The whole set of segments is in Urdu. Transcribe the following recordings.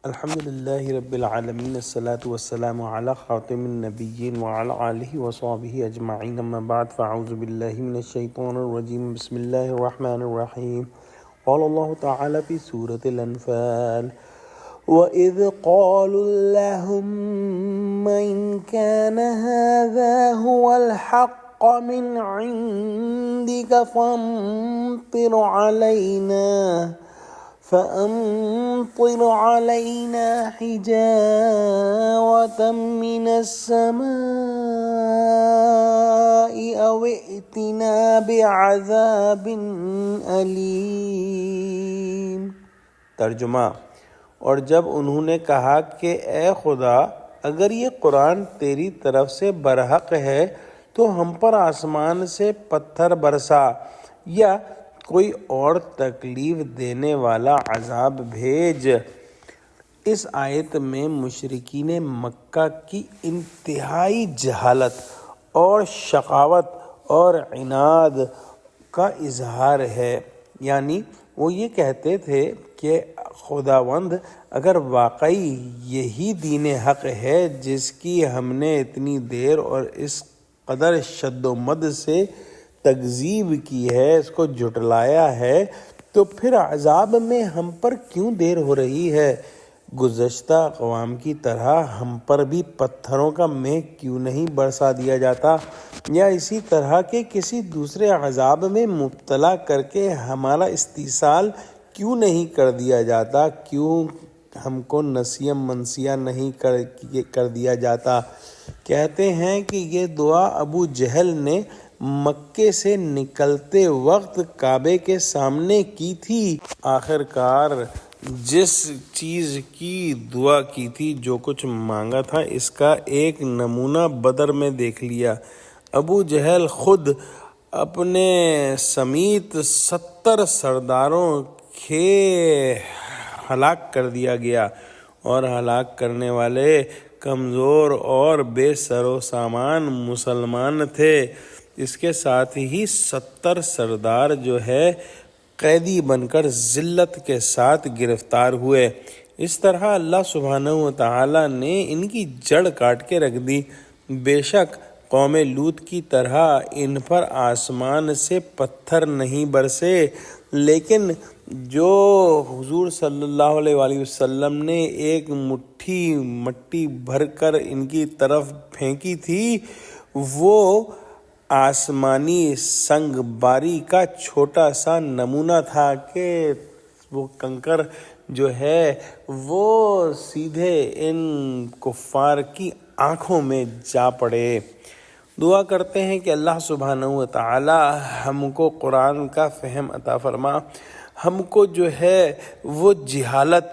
الحمدللہ رب العالمین الصلاة والسلام علی خاتم النبیین وعلی آلہ وصحبہ اجمعین اما بعد فاعوذ باللہ من الشیطان الرجیم بسم اللہ الرحمن الرحیم قال اللہ تعالی فی سورة الانفال وَإِذْ قَالُوا اللَّهُمَّ إِنْ كَانَ هَذَا هُوَ الْحَقَّ مِنْ عِنْدِكَ فَأَمْطِرْ عَلَيْنَا حِجَارَةً مِّنَ السَّمَاءِ أَوْ ائْتِنَا بِعَذَابٍ أَلِيمٍ۔ ترجمہ: اور جب انہوں نے کہا کہ اے خدا، اگر یہ قرآن تیری طرف سے برحق ہے تو ہم پر آسمان سے پتھر برسا یا کوئی اور تکلیف دینے والا عذاب بھیج۔ اس آیت میں مشرکین مکہ کی انتہائی جہالت اور شقاوت اور عناد کا اظہار ہے، یعنی وہ یہ کہتے تھے کہ خداوند اگر واقعی یہی دین حق ہے جس کی ہم نے اتنی دیر اور اس قدر شد و مد سے تکذیب کی ہے، اس کو جھٹلایا ہے، تو پھر عذاب میں ہم پر کیوں دیر ہو رہی ہے؟ گزشتہ اقوام کی طرح ہم پر بھی پتھروں کا مے کیوں نہیں برسا دیا جاتا، یا اسی طرح کے کسی دوسرے عذاب میں مبتلا کر کے ہمارا استیصال کیوں نہیں کر دیا جاتا؟ کیوں ہم کو نسیہ منسیہ نہیں کر دیا جاتا؟ کہتے ہیں کہ یہ دعا ابو جہل نے مکے سے نکلتے وقت کعبے کے سامنے کی تھی۔ آخر کار جس چیز کی دعا کی تھی، جو کچھ مانگا تھا، اس کا ایک نمونہ بدر میں دیکھ لیا۔ ابو جہل خود اپنے سمیت 70 سرداروں کے ہلاک کر دیا گیا، اور ہلاک کرنے والے کمزور اور بے سر و سامان مسلمان تھے۔ اس کے ساتھ ہی 70 سردار جو ہے قیدی بن کر ذلت کے ساتھ گرفتار ہوئے۔ اس طرح اللہ سبحانہ وتعالی نے ان کی جڑ کاٹ کے رکھ دی۔ بے شک قوم لوط کی طرح ان پر آسمان سے پتھر نہیں برسے، لیکن جو حضور صلی اللہ علیہ وآلہ وسلم نے ایک مٹھی مٹی بھر کر ان کی طرف پھینکی تھی، وہ آسمانی سنگ باری کا چھوٹا سا نمونہ تھا کہ وہ کنکر جو ہے وہ سیدھے ان کفار کی آنکھوں میں جا پڑے۔ دعا کرتے ہیں کہ اللہ سبحانہ وتعالی ہم کو قرآن کا فہم عطا فرما، ہم کو جو ہے وہ جہالت،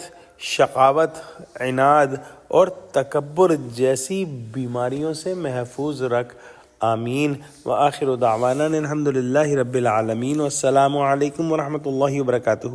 شقاوت، عناد اور تکبر جیسی بیماریوں سے محفوظ رکھ، آمین۔ وآخر دعوانا الحمدللہ رب العالمین، والسلام علیکم ورحمۃ اللہ وبرکاتہ۔